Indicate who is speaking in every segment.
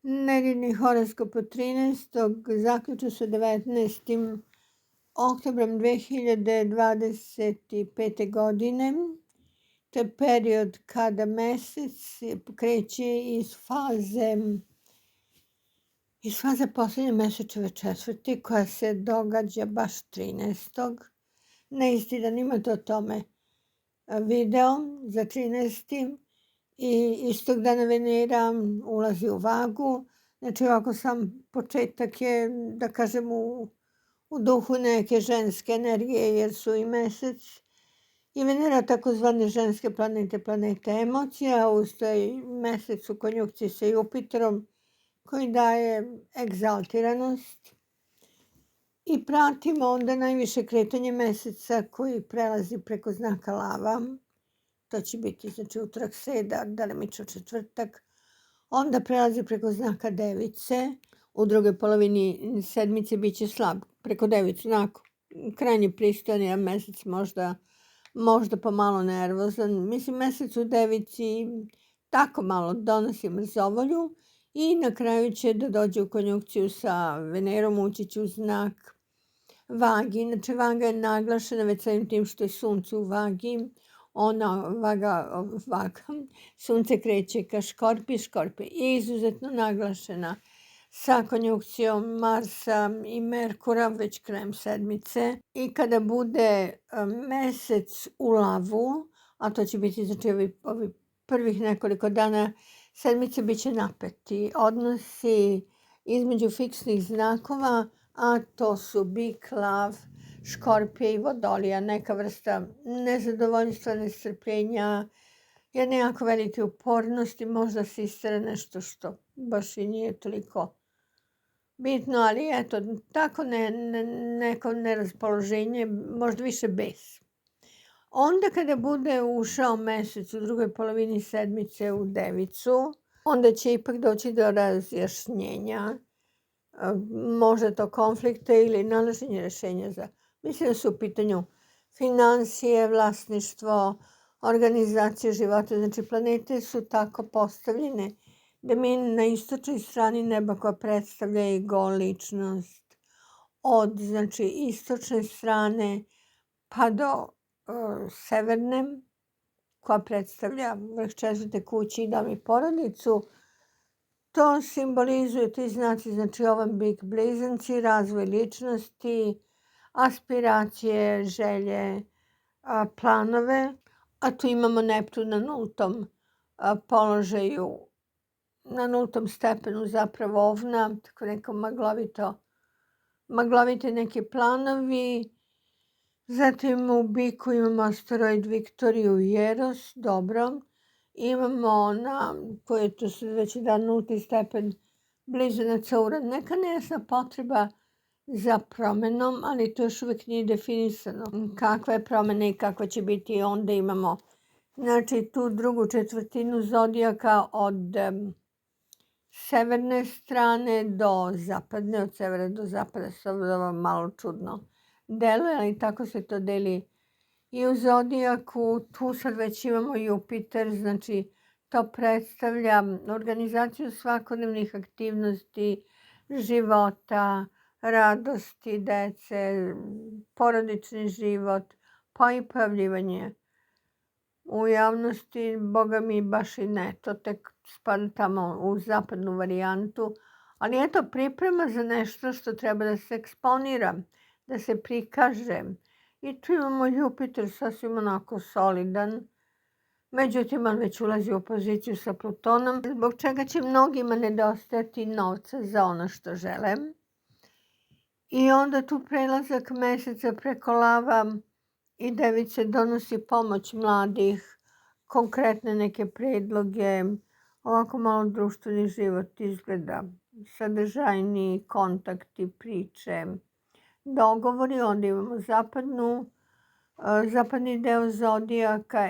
Speaker 1: Nedeljni horoskop od 13. zaključa sa 19. oktobrom 2025. godine. To je period kada mesec kreće iz faze posljednje mesečeve četvrti koja se događa baš 13. Na isti dan imate o tome video za 13. I istog dana Venera ulazi u Vagu. Znači ovako sam početak je, da kažem, u duhu neke ženske energije, jer su i mesec i Venera takozvane ženske planete, planete emocija, uz taj mesec u konjunkciji sa Jupiterom koji daje egzaltiranost. I pratimo onda najviše kretanje meseca koji prelazi preko znaka Lava. To će biti znači utorak, sreda, delimično četvrtak. Onda prelazi preko znaka Device. U drugoj polovini sedmice bit će slab preko Device, onako krajnje pristojan, a mesec možda pomalo nervozan. Mislim, mesec u Devici tako malo donosi mrzovolju i na kraju će da dođe u konjunkciju sa Venerom, ući će u znak Vagi. Inače, Vaga je naglašena već samim tim što je sunce u Vagi. Vaga, sunce kreće ka Škorpiji, Škorpija je izuzetno naglašena sa konjunkcijom Marsa i Merkura već krajem sedmice. I kada bude mesec u Lavu, a to će biti znači ovi prvih nekoliko dana sedmice, bit će napeti odnosi između fiksnih znakova, a to su Bik, Lav, Škorpija i Vodolija, neka vrsta nezadovoljstva, nestrpljenja, jedne jako velike upornosti, možda se istera nešto što baš i nije toliko bitno, ali eto, tako neko neraspoloženje, možda više bes. Onda kada bude ušao mesec u drugoj polovini sedmice u Devicu, onda će ipak doći do razjašnjenja, možda to konflikta ili nalaženje rješenja za... Mislim da su u pitanju finansije, vlasništvo, organizacije života. Znači, planete su tako postavljene da mi na istočnoj strani neba koja predstavlja ego, ličnost, od znači istočne strane pa do severne koja predstavlja vrh četvrte kuće i dom i porodicu. To simbolizuje ti znaci, znači ovan Bik, blizanci, razvoj ličnosti, aspiracije, želje, planove. A tu imamo Neptun na 0. položaju, na 0. stepenu zapravo Ovna, tako neko maglovite neki planovi. Zatim u Biku imamo asteroid Viktoriju i Eros, dobro. Imamo koji je to već dan 0. stepen bližanaca Uran. Neka nejasna potreba za promenom, ali to još uvijek nije definisano. Kakva je promena i kakva će biti. Onda imamo znači tu drugu četvrtinu zodijaka od severne strane do zapadne, od severa do zapada. Ovo malo čudno deluje, ali tako se to deli i u zodijaku. Tu sad već imamo Jupiter, znači to predstavlja organizaciju svakodnevnih aktivnosti, života, radosti, dece, porodični život, pa i pojavljivanje u javnosti. Boga mi baš i ne, to tek spada tamo u zapadnu varijantu. Ali eto, priprema za nešto što treba da se eksponira, da se prikaže. I tu imamo Jupiter sasvim onako solidan. Međutim, on već ulazi u opoziciju sa Plutonom, zbog čega će mnogima nedostajati novca za ono što žele. I onda tu prelazak meseca preko Lava i Device donosi pomoć mladih, konkretne neke predloge, ovako malo društveni život izgleda, sadržajni kontakti, priče, dogovori. Onda imamo zapadni deo zodijaka.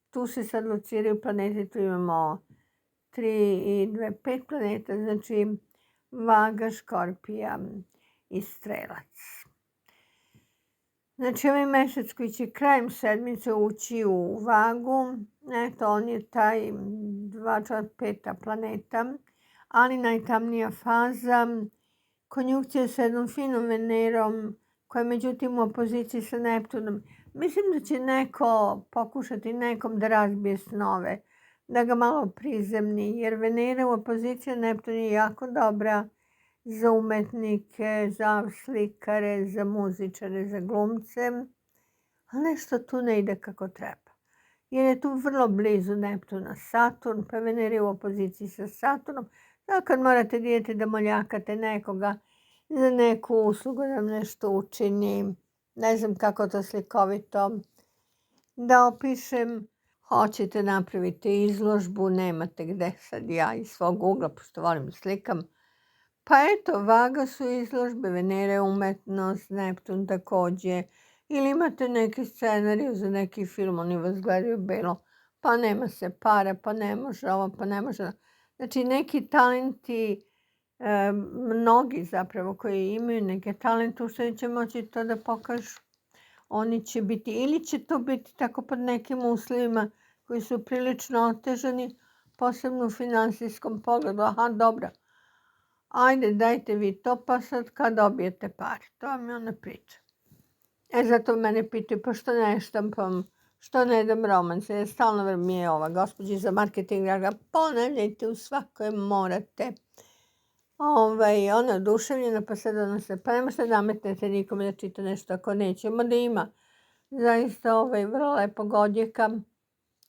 Speaker 1: Tu se sad lociraju planete, tu imamo 3 i 2, 5 planeta, znači Vaga, Škorpija i Strelac. Znači ovaj mesec koji će krajem sedmice ući u Vagu, eto on je taj 2 od 5 planeta, ali najtamnija faza konjunkcije sa jednom finom Venerom, koja je međutim u opoziciji sa Neptunom. Mislim da će neko pokušati nekom da razbije snove, da ga malo prizemni, jer Venera u opoziciji Neptun je jako dobra za umetnike, za slikare, za muzičare, za glumce, a nešto tu ne ide kako treba. Jer je tu vrlo blizu Neptuna Saturn, pa Venera je u opoziciji sa Saturnom. Tako kad morate dijete da moljakate nekoga za neku uslugu, da vam nešto učini, ne znam kako to slikovito da opišem, hoćete napraviti izložbu, nemate gde, sad ja iz svog ugla, pošto volim slikam, pa eto, Vaga su izložbe, Venera je umetnost, Neptun takođe, ili imate neki scenariju za neki film, oni vas gledaju bilo, pa nema se para, pa ne može ovo, pa ne može. Znači, neki talenti, mnogi zapravo koji imaju neke talente, u sve će moći to da pokažu. Oni će biti, ili će to biti tako pod nekim uslovima koji su prilično otežani, posebno u finansijskom pogledu. Aha, dobro, ajde, dajte vi to, pa sad kad dobijete pare. To vam je ona priča. Zato mene pitaju, pa što ne štampam, što ne idem romanse, jer stalno mi je ova gospođa za marketing, ja ga ponavljajte, u svakoj morate. Ona je oduševljena, pa sad ona se, pa ne možete nametnete nikome da čita nešto ako nećemo da ima. Zaista vrlo lepo godjeka.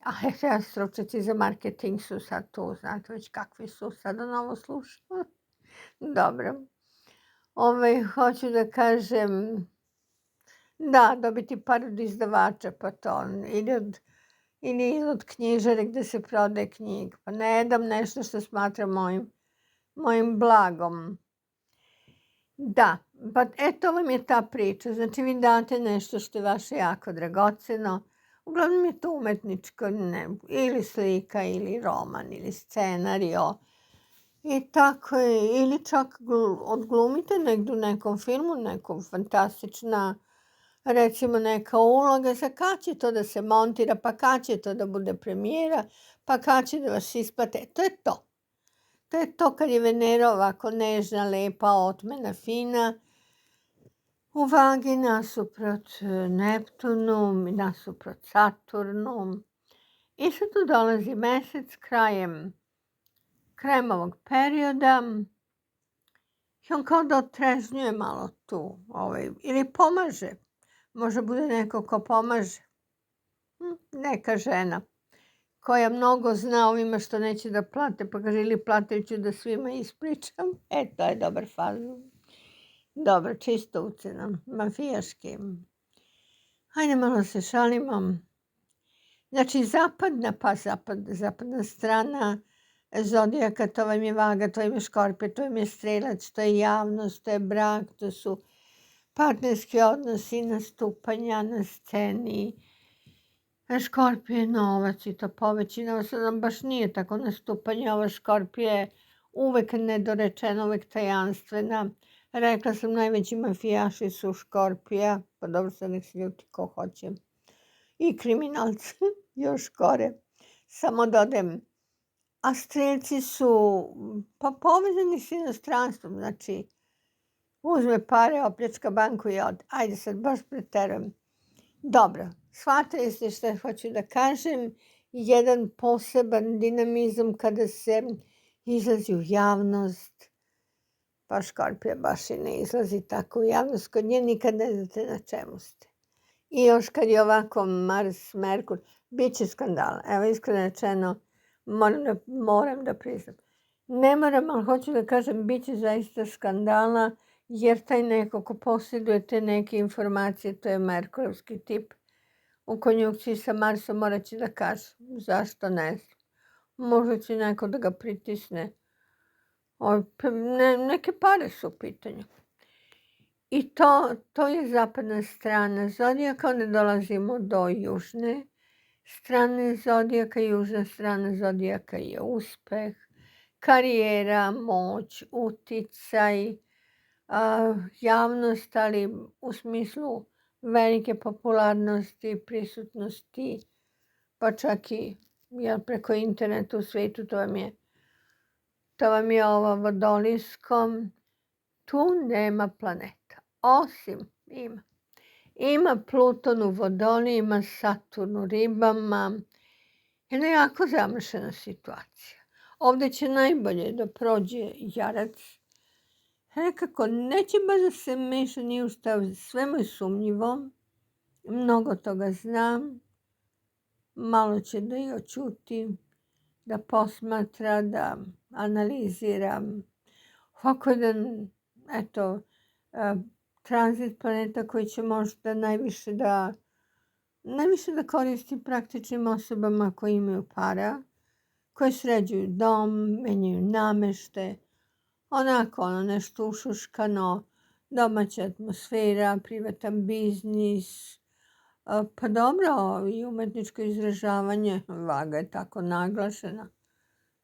Speaker 1: A ja stručnjaci za marketing su sad tu, znate već kakvi su, sad on ovo sluša. Dobro. Hoću da kažem, da, dobiti par od izdavača, pa to, ili od knjižare gde se prodaje knjiga, pa ne dam nešto što smatram mojim blagom. Da, pa eto vam je ta priča. Znači vi date nešto što je vaše jako dragoceno. Uglavnom je to umetničko, ili slika, ili roman, ili scenario. I tako je, ili čak odglumite negdje u nekom filmu, nekom fantastična, recimo neka uloga, za kad će to da se montira, pa kad će to da bude premijera, pa kad će da vas isplate. To je to. To je to kad je Venera ovako nežna, lepa, otmena, fina, u Vagi nasuprot Neptunu, nasuprot Saturnu. I sad tu dolazi mesec krajem ovog perioda i on kao da otrežnjuje malo tu, ili pomaže. Može bude neko ko pomaže. Neka žena koja mnogo zna ovima što neće da plate, pa kaže ili platajuću da svima ispričam. To je dobar fazon. Dobro, čisto ucena, mafijaški. Hajde malo se šalimo. Znači, zapadna strana zodijaka, to vam je Vaga, to vam je Škorpije, to vam je Strelac, to je javnost, to je brak, to su partnerski odnosi, nastupanja na sceni. Škorpije je novac i to poveći novac, nam baš nije tako nastupanje. Ova Škorpije je uvek nedorečena, uvek tajanstvena. Rekla sam, najveći mafijaši su Škorpija, pa dobro sad nek se ljuti ko hoće. I kriminalci, još gore. Samo dodajem. A Strelci su pa povezani s inostranstvom, znači uzme pare, opljačka banku i ode. Ajde sad, baš preterujem. Dobro, shvatili ste što hoću da kažem. Jedan poseban dinamizam kada se izlazi u javnost. Pa Škorpija baš i ne izlazi tako u javnost. Kod nje nikad ne znate na čemu ste. I još kad je ovako Mars, Merkur, bit će skandala. Evo, iskreno rečeno, moram da priznam. Ne moram, ali hoću da kažem, bit će zaista skandala, jer taj neko ko posjeduje te neke informacije, to je merkurovski tip, u konjunkciji sa Marsom morat će da kaže. Zašto ne znam. Možda će neko da ga pritisne. Neke pare su u pitanju. I to je zapadna strana zodijaka. Onda dolazimo do južne strane zodijaka. Južna strana zodijaka je uspeh, karijera, moć, uticaj, javnost, ali u smislu velike popularnosti, prisutnosti, pa čak i preko interneta u svetu, to vam je to vam je ovo Vodolisko, tu nema planeta. Osim ima Pluton u Vodoliju, ima Saturn u Ribama. Jedna jako zamršena situacija. Ovde će najbolje da prođe Jarac. Nekako neće baš da se meša ni u šta, sve mu je sumnjivo. Mnogo toga znam. Malo će da i oćuti, da posmatra, da analizira. Ovako jedan, eto, tranzit planeta koji će možda najviše da koristi praktičnim osobama koji imaju para, koji sređuju dom, menjaju namešte, onako nešto ušuškano, domaća atmosfera, privatan biznis, pa dobro, i umetničko izražavanje, vaga je tako naglašena,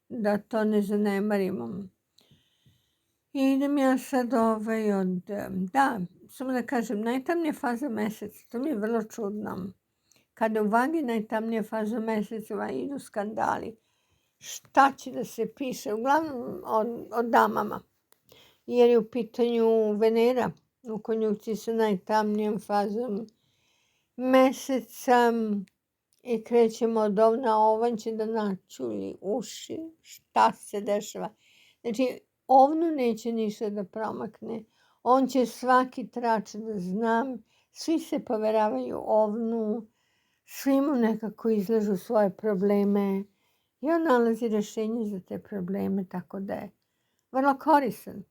Speaker 1: da to ne zanemarimo. I idem ja sad da, samo da kažem, najtamnija faza meseca, to mi je vrlo čudno. Kada u vagi najtamnija faza meseca idu skandali, šta će da se piše, uglavnom o damama, jer je u pitanju Venera u konjunkciji sa najtamnijom fazom meseca i krećemo od ovna, ovan će da načulji uši, šta se dešava. Znači, ovnu neće ništa da promakne, on će svaki trač da znam, svi se poveravaju ovnu, svi mu nekako izlažu svoje probleme i on nalazi rješenje za te probleme, tako da je vrlo koristan.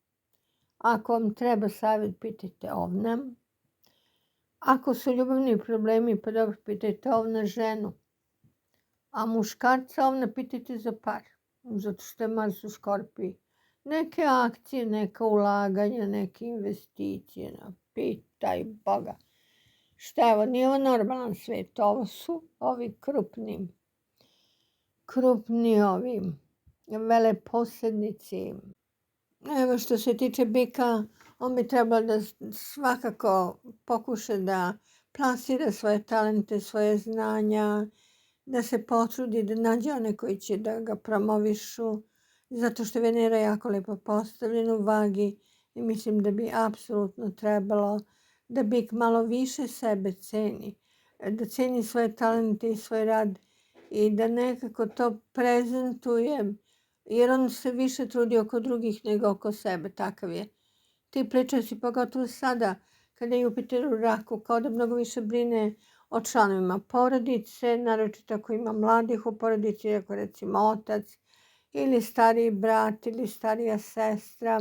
Speaker 1: Ako vam treba savjet, pitajte ovna. Ako su ljubavni problemi, pa dobro, pitajte ovna ženu. A muškarca ovna pitajte za par, zato što je Mars u Škorpiji. Neke akcije, neka ulaganja, neke investicije, pitaj Boga. Šta evo, nije ovo normalan svet, ovo su ovi krupni ovi veleposednici. Evo što se tiče bika, on bi trebalo da svakako pokuša da plasira svoje talente, svoje znanja, da se potrudi da nađe one koji će da ga promovišu, zato što Venera je jako lepo postavljena u vagi i mislim da bi apsolutno trebalo da bik malo više sebe ceni, da ceni svoje talente i svoj rad i da nekako to prezentuje, jer on se više trudi oko drugih nego oko sebe, takav je. Ti pričasi, pogotovo sada, kada je Jupiter u raku, kao da mnogo više brine o članovima porodice, naročito ako ima mladih u porodici, ako recimo otac, ili stariji brat, ili starija sestra.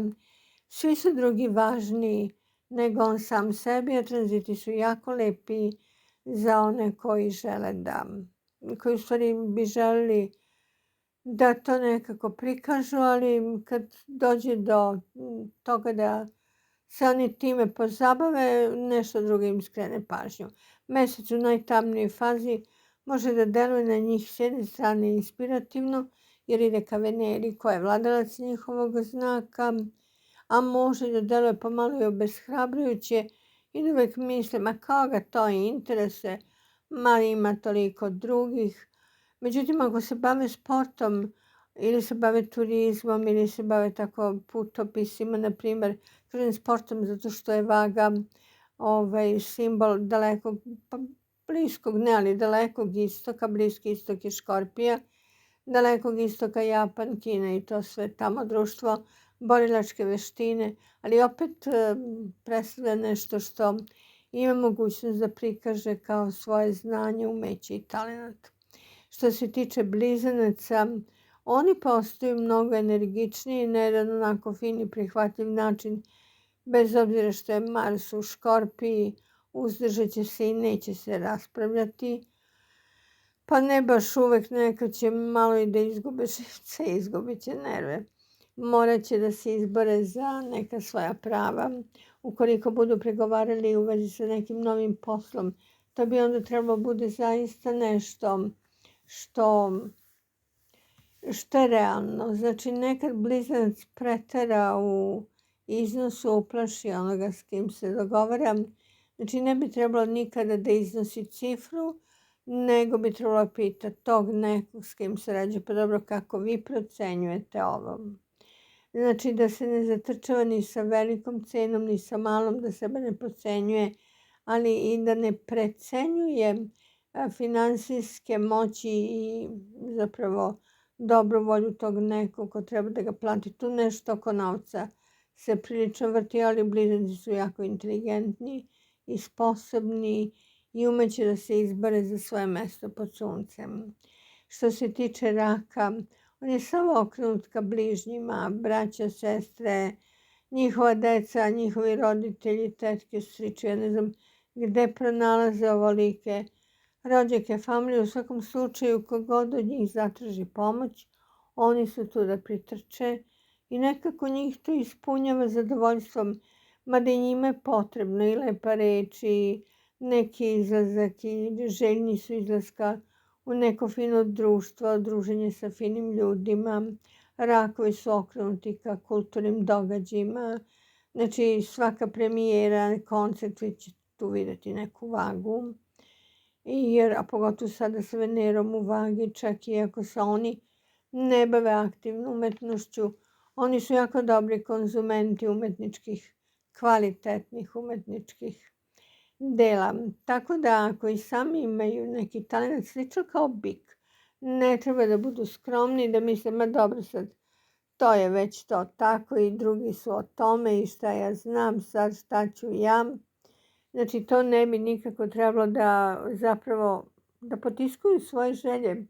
Speaker 1: Svi su drugi važniji nego on sam sebi, a tranziti su jako lepi za one koji žele koji u stvari bi želeli da to nekako prikažu, ali kad dođe do toga da se oni time pozabave, nešto drugo im skrene pažnju. Mesec u najtamnijoj fazi može da deluje na njih s jedne strane inspirativno, jer ide ka Veneri koja je vladalac njihovog znaka, a može da deluje pomalo i obeshrabrujuće i da uvek misle, ma kao ga to interesuje, ma ima toliko drugih. Međutim, ako se bave sportom ili se bave turizmom ili se bave tako putopisima, na primjer, sportom zato što je vaga simbol dalekog, bliskog, ne ali dalekog istoka, bliski istok je Škorpija, dalekog istoka Japan, Kina i to sve tamo društvo, borilačke veštine, ali opet predstavlja nešto što ima mogućnost da prikaže kao svoje znanje, umeće i talent. Što se tiče blizanaca, oni postaju mnogo energičniji na jedan onako fini prihvatljiv način, bez obzira što je Mars u Škorpiji, uzdržat će se i neće se raspravljati. Pa ne baš uvek, nekad će malo i da izgube živce, izgubit će nerve. Morat će da se izbore za neka svoja prava. Ukoliko budu pregovarali u vezi sa nekim novim poslom, to bi onda trebalo bude zaista nešto što je realno. Znači, nekad blizanac pretera u iznosu, uplaši onoga s kim se dogovara. Znači, ne bi trebalo nikada da iznosi cifru, nego bi trebalo pitati tog nekog s kim se rađe. Pa dobro, kako vi procenjujete ovo? Znači da se ne zatrčava ni sa velikom cenom, ni sa malom, da sebe ne podcenjuje, ali i da ne precenjuje finansijske moći i zapravo dobru volju tog nekog ko treba da ga plati. Tu nešto oko novca se prilično vrti, ali blizanci su jako inteligentni i sposobni i umeće da se izbore za svoje mesto pod suncem. Što se tiče raka, on je samo okrenut ka bližnjima, braća, sestre, njihova deca, njihovi roditelji, tetke, striče, ja ne znam gde pronalaze ovolike rođake, familije. U svakom slučaju, kogod od njih zatraži pomoć, oni su tu da pritrče i nekako njih to ispunjava zadovoljstvom, mada i njima je potrebno i lepa reč i neki izlazak i željni su izlaska u neko fino društvo, druženje sa finim ljudima. Rakovi su okrenuti ka kulturnim događajima. Znači svaka premijera, koncert, vi ćete tu vidjeti neku vagu. A pogotovo sada sa Venerom u vagi, čak i ako se oni ne bave aktivnom umetnošću, oni su jako dobri konzumenti umetničkih, kvalitetnih umetničkih dela. Tako da ako i sami imaju neki talent, slično kao bik, ne treba da budu skromni, da misle, ma dobro sad, to je već to tako i drugi su o tome i šta ja znam, sad šta ću ja. Znači to ne bi nikako trebalo da zapravo da potiskuju svoje želje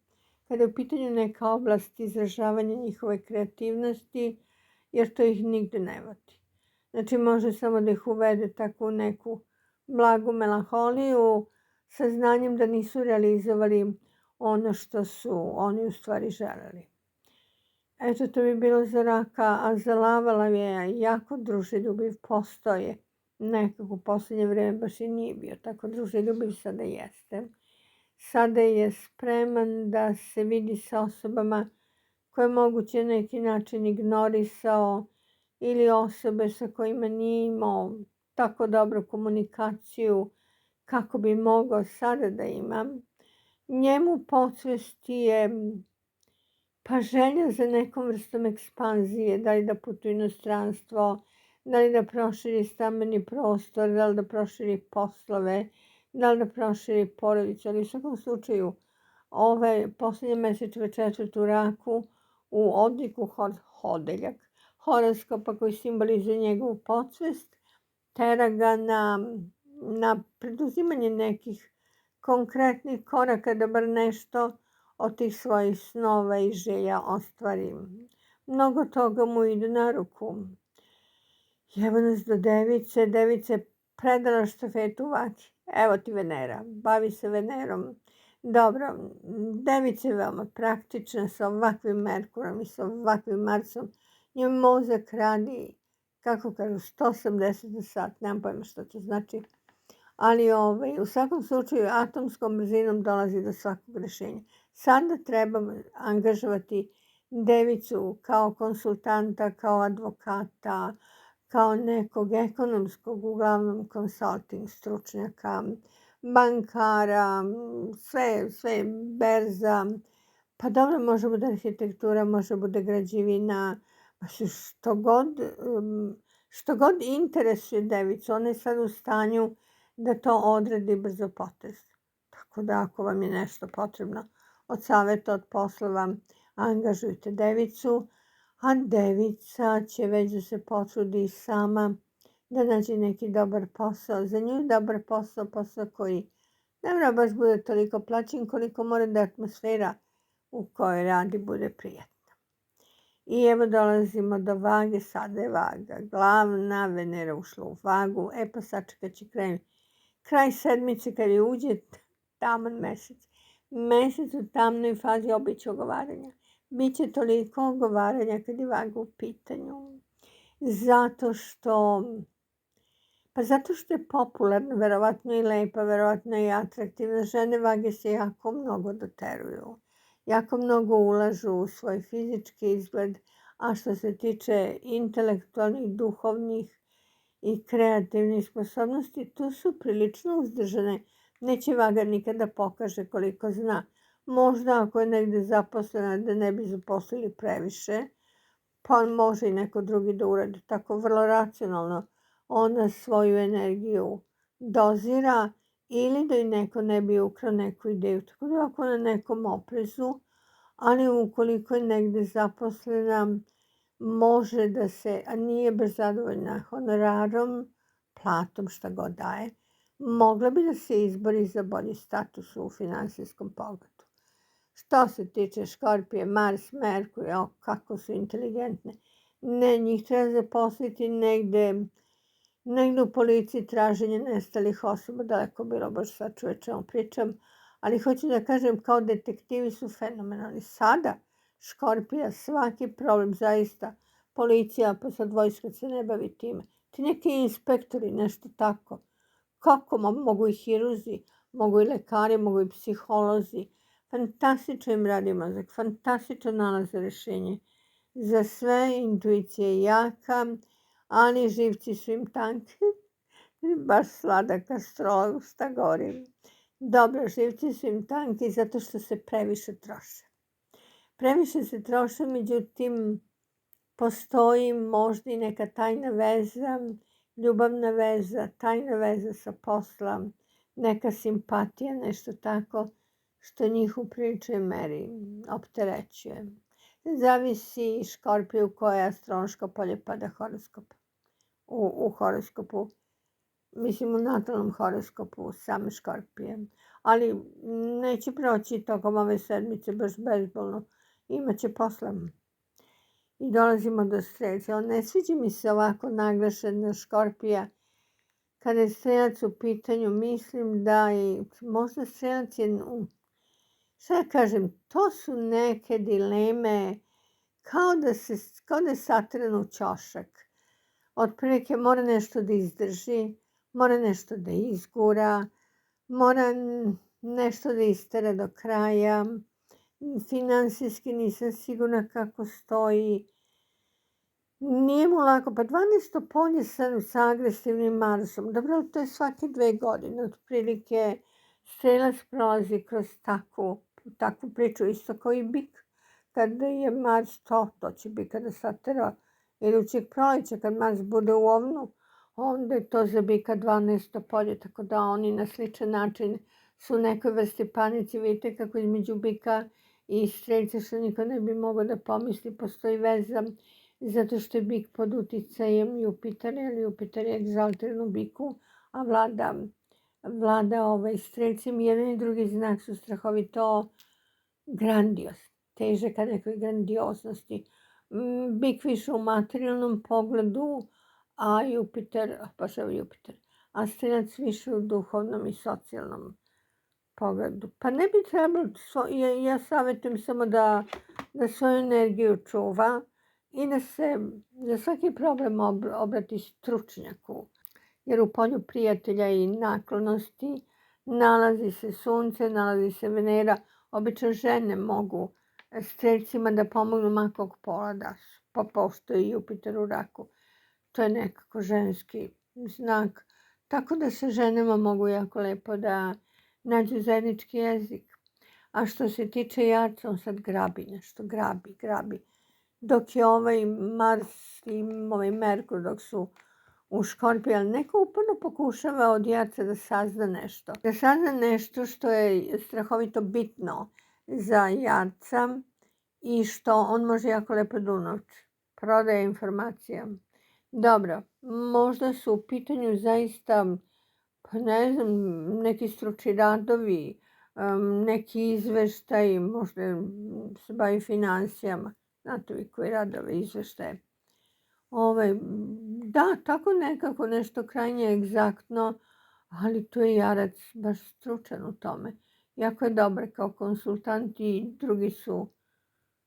Speaker 1: kada je u pitanju neka oblast izražavanja njihove kreativnosti, jer to ih nigde ne vodi. Znači može samo da ih uvede tako u neku blagu melanholiju sa znanjem da nisu realizovali ono što su oni u stvari želeli. Eto, to bi bilo za raka, a za lava je jako druželjubiv, postoje. Nekako u posljednje vreme baš i nije bio tako druželjubiv, sada jeste. Sada je spreman da se vidi sa osobama koje je moguće na neki način ignorisao ili osobe sa kojima nije imao tako dobru komunikaciju kako bi mogao sada da ima. Njemu podsvesti je pa želja za nekom vrstom ekspanzije, da li da putuje inostranstvo, da li da proširi stambeni prostor, da li da proširi poslove, da li da proširi porodicu, ali u svakom slučaju ove posljednje mesečeve četvrtu raku u odliku hodeljak, horoskopa koji simbolizuje njegovu podsvest, tera ga na preduzimanje nekih konkretnih koraka da bar nešto od tih svojih snova i želja ostvari. Mnogo toga mu ide na ruku. Evo nas do Device. Devica je predala štafetu vaki. Evo ti Venera. Bavi se Venerom. Dobro, Devica je veoma praktična sa ovakvim Merkurom i sa ovakvim Marsom. Njen mozak radi, kako kažu, 180 na sat. Nemam pojma što to znači. Ali u svakom slučaju atomskom brzinom dolazi do svakog rešenja. Sada treba angažovati Devicu kao konsultanta, kao advokata, kao nekog ekonomskog, uglavnom consulting stručnjaka, bankara, sve berza. Pa dobro, može bude arhitektura, može bude građevina, što god interesuje Devicu. Ona je sad u stanju da to odradi brzo potez. Tako da ako vam je nešto potrebno od savjeta, od poslova, angažujte Devicu, a Devica će već da se potrudi sama da nađe neki dobar posao. Za nju je dobar posao koji ne mora baš bude toliko plaćen koliko mora da atmosfera u kojoj radi bude prijatna. I evo dolazimo do vage, sada je vaga glavna, Venera ušla u vagu, pa sačekat će kraj sedmice kad je uđe taman mesec. Mesec u tamnoj fazi obiće ogovaranja. Biće toliko ogovaranja kad je vaga u pitanju. Zato što je popularna, verovatno i lepa, verovatno i atraktivna. Žene vage se jako mnogo doteruju. Jako mnogo ulažu u svoj fizički izgled, a što se tiče intelektualnih, duhovnih i kreativnih sposobnosti, tu su prilično uzdržane. Neće vaga nikada pokaže koliko zna. Možda ako je negde zaposlena da ne bi zaposlili previše, pa može i neko drugi da uradi. Tako vrlo racionalno ona svoju energiju dozira ili da joj neko ne bi ukrao neku ideju. Tako da ako na nekom oprezu, ali ukoliko je negde zaposlena, može da se, a nije baš zadovoljna honorarom, platom, šta god daje, mogla bi da se izbori za bolji status u finansijskom pogledu. Što se tiče Škorpije, Mars, Merkur, kako su inteligentne. Ne, njih treba zaposliti negde u policiji, traženje nestalih osoba, daleko bilo baš sad čuje čemu pričam, ali hoću da kažem kao detektivi su fenomenalni. Sada Škorpija, svaki problem zaista, policija, pa sad vojska se ne bavi time. Ti neki inspektori, nešto tako. Kako mogu i hirurzi, mogu i lekari, mogu i psiholozi. Fantastično im radi mozak, fantastično nalaze rešenje. Za sve intuicija je jaka, ali živci su im tanki. Baš sladak astrolog, šta govorim. Dobro, živci su im tanki zato što se previše troše. Previše se troše, međutim, postoji možda i neka tajna veza, ljubavna veza, tajna veza sa posla, neka simpatija, nešto tako, što njih u priličnoj meri opterećuje. Zavisi Škorpiju koja je astrološko polje pada horoskop. U horoskopu, mislim u natalnom horoskopu same Škorpije. Ali neće proći tokom ove sedmice baš bezbolno. Imaće posla. I dolazimo do Strelca. Ne sviđa mi se ovako naglašena Škorpija. Kada je Strelac u pitanju, mislim da i možda Strelac je, šta da kažem, to su neke dileme kao da je satran u ćošak. Otprilike mora nešto da izdrži, mora nešto da izgura, mora nešto da istera do kraja. Finansijski nisam sigurna kako stoji. Nije mu lako, pa 12. polje sa agresivnim Marsom. Dobro, ali to je svake 2 godine. Otprilike Strelac prolazi kroz takvu priču, isto kao i Bik. Kada je Mars to će biti kada satera idućeg proleća, kad Mars bude u Ovnu, onda je to za Bika 12. polje, tako da oni na sličan način su u nekoj vrsti panici. Vidite kako između Bika i Strelca, što niko ne bi mogao da pomisli, postoji veza, zato što je Bik pod uticajem Jupitera, jer Jupiter je egzaltiran u Biku, a vlada Strelcem. Jedan i drugi znak su strahovito grandios, teže ka nekoj grandioznosti. Bik više u materijalnom pogledu, a Strelac više u duhovnom i socijalnom pogledu. Pa ne bi trebalo, ja savjetujem samo da svoju energiju čuva i da se za svaki problem obrati stručnjaku. Jer u polju prijatelja i naklonosti nalazi se Sunce, nalazi se Venera. Obično žene mogu Strelcima da pomognu makog pola da su, pa postoji Jupiter u Raku. To je nekako ženski znak. Tako da sa ženama mogu jako lepo da nađu zajednički jezik. A što se tiče Jarca, on sad grabi nešto, grabi. Dok je ovaj Mars i ovaj Merkur, dok su u Škorpiji, ali neko uporno pokušava od Jarca da sazna nešto. Da sazna nešto što je strahovito bitno za Jarca i što on može jako lepo da unovči. Prodaje informacija. Dobro, možda su u pitanju zaista, pa ne znam, neki stručni radovi, neki izveštaj, možda se bavi financijama. Znate vi koji radove, izveštaje. Da, tako nekako nešto krajnje egzaktno, ali tu je Jarac baš stručan u tome. Jako je dobar kao konsultant i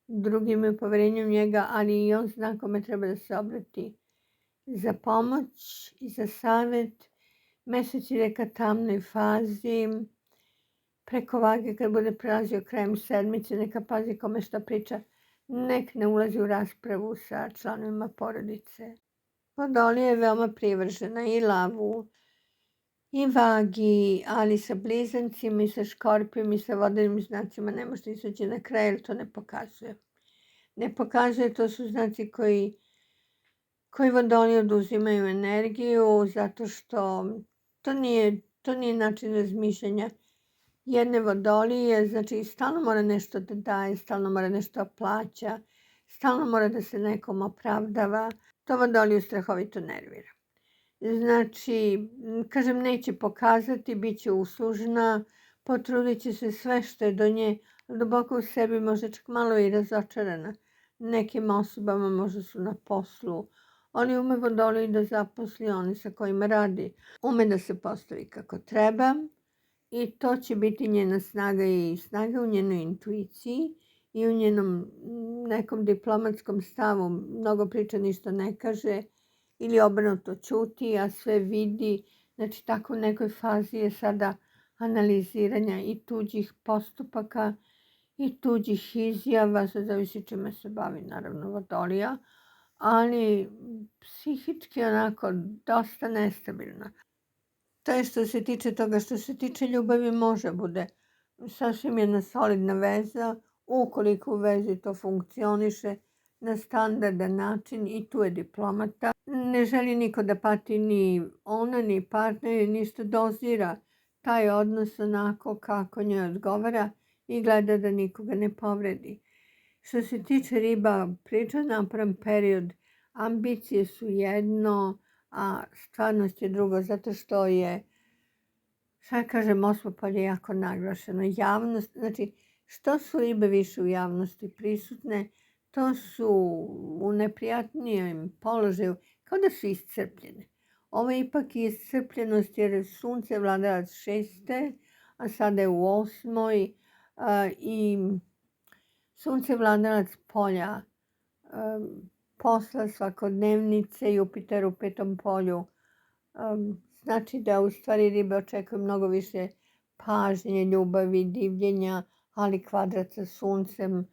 Speaker 1: drugi imaju poverenje u njega, ali i on zna kome treba da se obrati za pomoć i za savjet. Mesec ide ka tamnoj fazi, preko vage kad bude prelazio krajem sedmice, neka pazi kome šta priča, nek ne ulazi u raspravu sa članovima porodice. Vodolija je veoma privržena i lavu, i vagi, ali sa blizancima i sa Škorpijom i sa vodenim znacima ne može izaći na kraj jer to ne pokazuje. ne pokazuje, to su znaci koji vodoliji oduzimaju energiju zato što to nije način razmišljanja jedne vodolije. Znači, stalno mora nešto da daje, stalno mora nešto da plaća, stalno mora da se nekom opravdava. To vodoliju strahovito nervira. Znači, kažem, neće pokazati, bit će uslužna, potrudit će se sve što je do nje, duboko u sebi, možda čak malo i razočarana. Nekim osobama možda su na poslu, ali ume vodoliju da zaposli one sa kojima radi. Ume da se postavi kako treba i to će biti njena snaga i snaga u njenoj intuiciji i u njenom nekom diplomatskom stavu. Mnogo priča, ništa ne kaže, ili obrnuto ćuti, a sve vidi. Znači, tako u nekoj fazi je sada analiziranja i tuđih postupaka i tuđih izjava, sad zavisi čime se bavi, naravno, vodolija, ali psihički onako dosta nestabilna. To je što se tiče toga. Što se tiče ljubavi, može bude sasvim jedna solidna veza, ukoliko u vezi to funkcioniše na standardan način, i tu je diplomata. Ne želi niko da pati, ni ona, ni partner, ništa, dozira taj odnos onako kako njoj odgovara i gleda da nikoga ne povredi. Što se tiče riba, priča naporan period, ambicije su jedno, a stvarnost je drugo, zato što je, šta kažem, osmopolje jako naglašeno. Javnost, znači, što su ribe više u javnosti prisutne, to su u neprijatnijem položaju, kao da su iscrpljene. Ovo je ipak iscrpljenost jer sunce je vladalac 6. a sada je u 8. I sunce je vladalac polja, posla, svakodnevnice, Jupiter u 5. polju. Znači da u stvari ribe očekuju mnogo više pažnje, ljubavi, divljenja, ali kvadrat sa suncem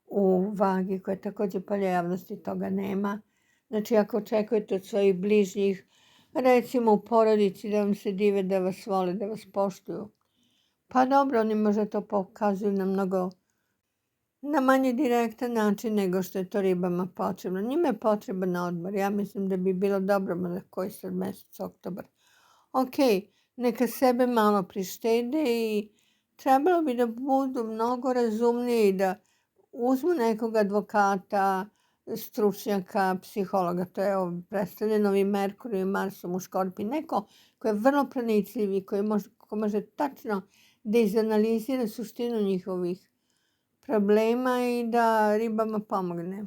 Speaker 1: u vagi koja također polje javnosti, toga nema. Znači, ako očekujete od svojih bližnjih, recimo u porodici, da vam se dive, da vas vole, da vas poštuju, pa dobro, oni možda to pokazuju na manje direktan način nego što je to ribama potrebno. Njima je potreban odmor. Ja mislim da bi bilo dobro na koji sad mesec, oktobar. Ok, neka sebe malo prištede i trebalo bi da budu mnogo razumniji, da uzmu nekog advokata, stručnjaka, psihologa. To je predstavljeno ovim Merkurijom i Marsom u Škorpiji. Neko ko je vrlo pronicljiv i ko može tačno da izanalizira suštinu njihovih problema i da ribama pomogne.